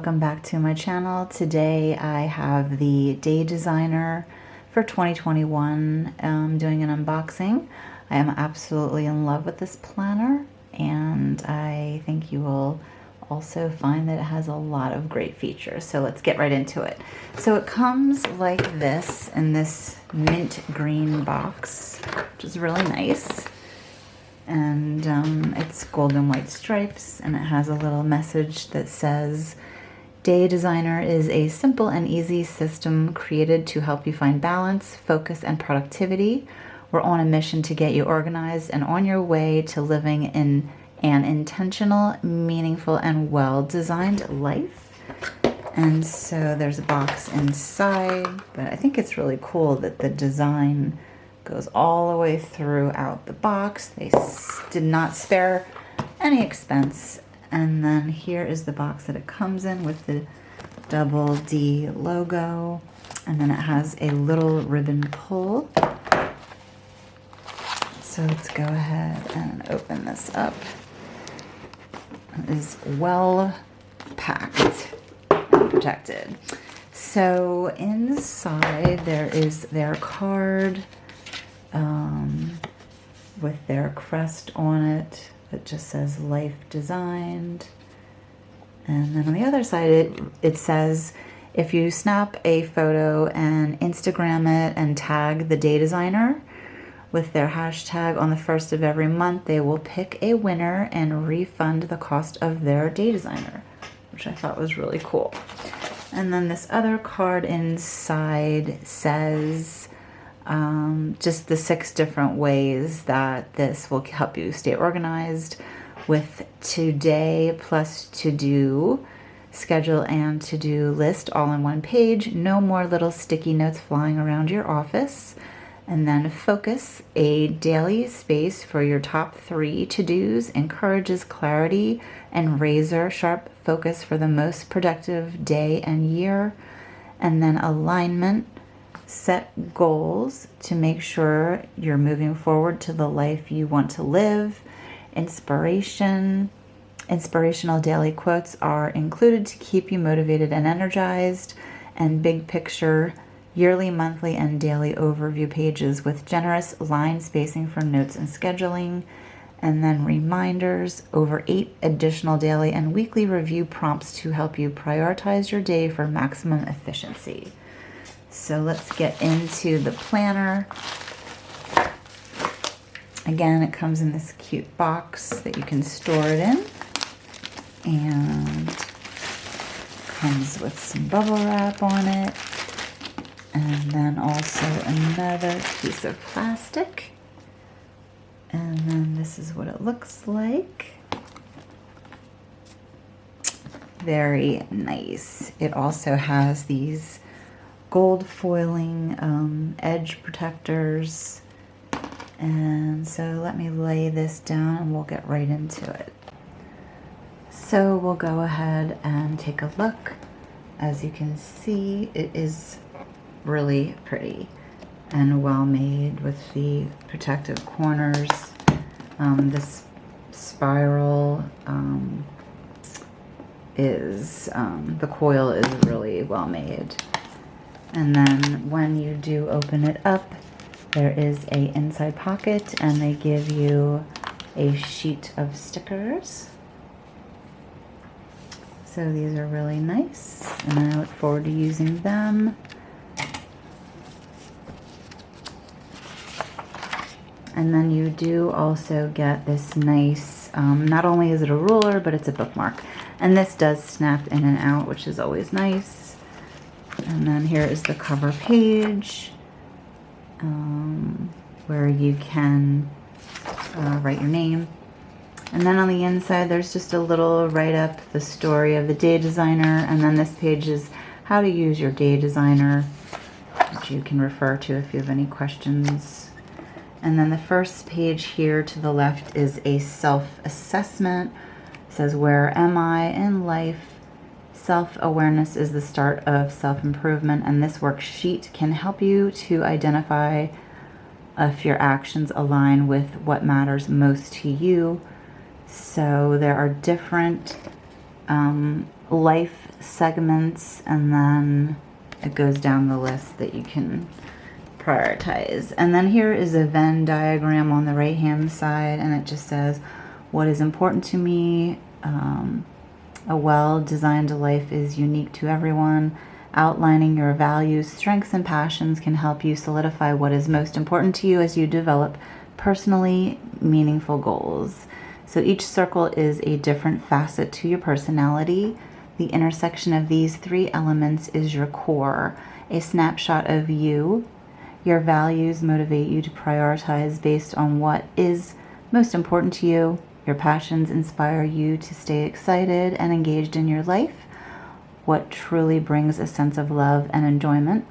welcome back to my channel. Today I have the Day Designer for 2021 doing an unboxing. I am absolutely in love with this planner, and I think you will also find that it has a lot of great features. So let's get right into it. So it comes like this in this mint green box, which is really nice. And it's gold and white stripes, and it has a little message that says, Day Designer is a simple and easy system created to help you find balance, focus, and productivity. We're on a mission to get you organized and on your way to living in an intentional, meaningful, and well-designed life. And so there's a box inside, but I think it's really cool that the design goes all the way throughout the box. They did not spare any expense. And then here is the box that it comes in with the double D logo. And then it has a little ribbon pull. So let's go ahead and open this up. It is well packed and protected. So inside there is their card with their crest on it that just says Life Designed. And then on the other side it says, if you snap a photo and Instagram it and tag the Day Designer with their hashtag on the 1st of every month, they will pick a winner and refund the cost of their Day Designer, which I thought was really cool. And then this other card inside says just the 6 different ways that this will help you stay organized, with today plus to-do, schedule, and to-do list all in one page. No more little sticky notes flying around your office. And then focus, a daily space for your top 3 to-dos, encourages clarity and razor sharp focus for the most productive day and year. And then alignment, set goals to make sure you're moving forward to the life you want to live. Inspirational daily quotes are included to keep you motivated and energized. And big picture, yearly, monthly, and daily overview pages with generous line spacing for notes and scheduling. And then reminders, over 8 additional daily and weekly review prompts to help you prioritize your day for maximum efficiency. So let's get into the planner. Again, it comes in this cute box that you can store it in, and comes with some bubble wrap on it, and then also another piece of plastic. And then this is what it looks like. Very nice. It also has these gold foiling edge protectors. And so let me lay this down and we'll get right into it. So we'll go ahead and take a look. As you can see, it is really pretty and well made with the protective corners. This spiral the coil is really well made. And then when you do open it up, there is a inside pocket, and they give you a sheet of stickers. So these are really nice, and I look forward to using them. And then you do also get this nice, not only is it a ruler, but it's a bookmark. And this does snap in and out, which is always nice. And then here is the cover page, where you can write your name. And then on the inside, there's just a little write-up, the story of the Day Designer. And then this page is how to use your Day Designer, which you can refer to if you have any questions. And then the first page here to the left is a self-assessment. It says, where am I in life? Self-awareness is the start of self-improvement, and this worksheet can help you to identify if your actions align with what matters most to you. So there are different life segments, and then it goes down the list that you can prioritize. And then here is a Venn diagram on the right hand side, and it just says what is important to me. A well-designed life is unique to everyone. Outlining your values, strengths, and passions can help you solidify what is most important to you as you develop personally meaningful goals. So each circle is a different facet to your personality. The intersection of these three elements is your core, a snapshot of you. Your values motivate you to prioritize based on what is most important to you. Your passions inspire you to stay excited and engaged in your life, what truly brings a sense of love and enjoyment.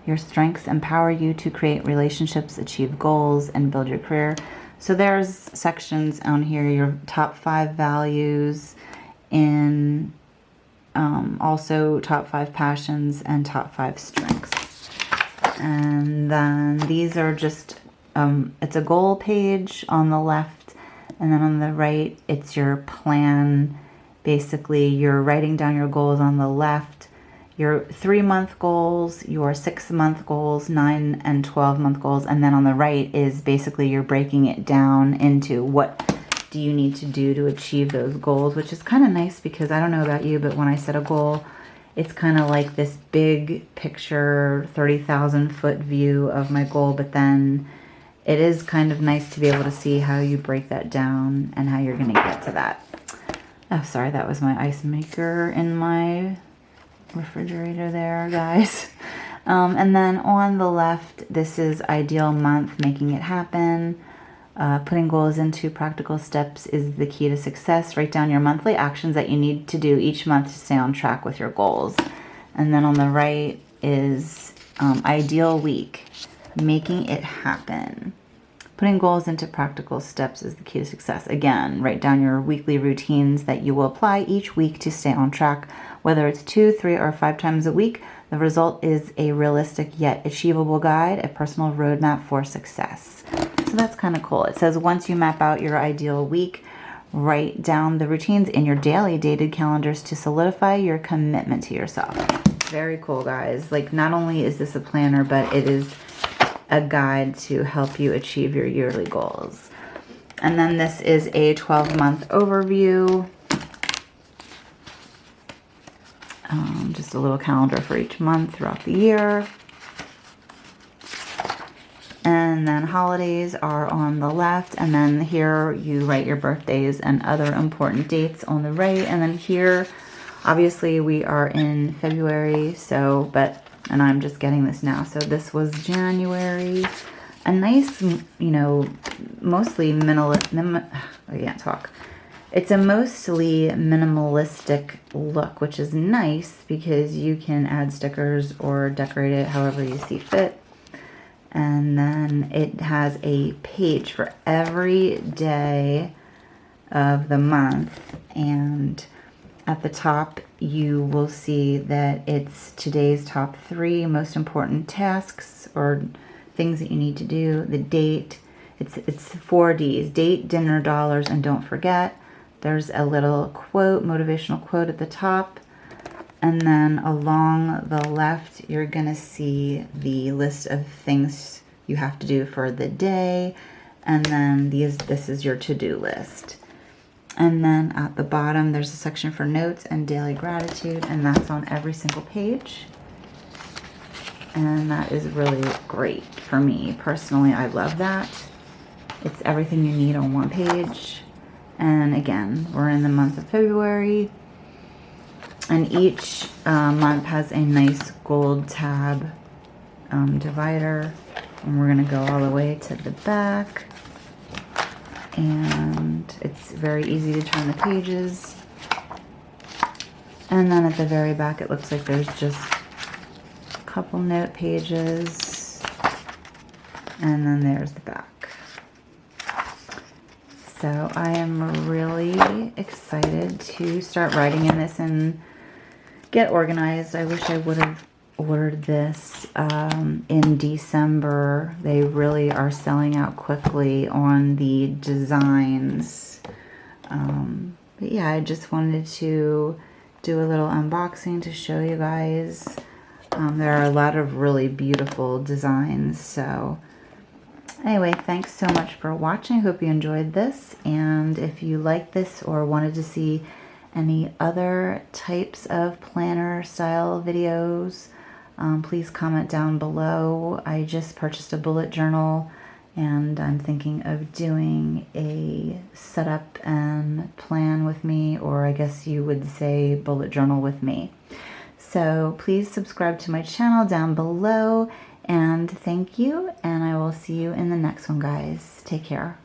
Your strengths empower you to create relationships, achieve goals, and build your career. So there's sections on here, your top 5 values, in also top 5 passions and top 5 strengths. And then these are just, it's a goal page on the left, and then on the right, it's your plan. Basically, you're writing down your goals on the left, your 3-month goals, your 6-month goals, 9 and 12-month goals, and then on the right is basically you're breaking it down into what do you need to do to achieve those goals, which is kind of nice because I don't know about you, but when I set a goal, it's kind of like this big picture, 30,000 foot view of my goal, but then it is kind of nice to be able to see how you break that down and how you're going to get to that. Oh, sorry, that was my ice maker in my refrigerator there, guys. And then on the left, this is ideal month, making it happen. Putting goals into practical steps is the key to success. Write down your monthly actions that you need to do each month to stay on track with your goals. And then on the right is ideal week, making it happen. Putting goals into practical steps is the key to success. Again, write down your weekly routines that you will apply each week to stay on track. Whether it's 2, 3, or 5 times a week, the result is a realistic yet achievable guide, a personal roadmap for success. So that's kind of cool. It says once you map out your ideal week, write down the routines in your daily dated calendars to solidify your commitment to yourself. Very cool, guys. Like, not only is this a planner, but it is a guide to help you achieve your yearly goals. And then this is a 12-month overview. Just a little calendar for each month throughout the year. And then holidays are on the left, and then here you write your birthdays and other important dates on the right. And then here, obviously we are in February, and I'm just getting this now. So this was January. A nice, mostly I can't talk. It's a mostly minimalistic look, which is nice because you can add stickers or decorate it however you see fit. And then it has a page for every day of the month. And at the top, you will see that it's today's top 3 most important tasks or things that you need to do. The date, it's 4 Ds, date, dinner, dollars, and don't forget. There's a little quote, motivational quote at the top. And then along the left, you're going to see the list of things you have to do for the day. And then this is your to-do list. And then at the bottom, there's a section for notes and daily gratitude, and that's on every single page. And that is really great for me. Personally, I love that. It's everything you need on one page. And again, we're in the month of February. And each month has a nice gold tab divider. And we're going to go all the way to the back. And it's very easy to turn the pages. And then at the very back, it looks like there's just a couple note pages. And then there's the back. So I am really excited to start writing in this and get organized. I wish I would have ordered this in December. They really are selling out quickly on the designs. But yeah, I just wanted to do a little unboxing to show you guys. There are a lot of really beautiful designs. So anyway, thanks so much for watching. Hope you enjoyed this. And if you like this or wanted to see any other types of planner style videos, please comment down below. I just purchased a bullet journal and I'm thinking of doing a setup and plan with me, or I guess you would say bullet journal with me. So please subscribe to my channel down below, and thank you, and I will see you in the next one, guys. Take care.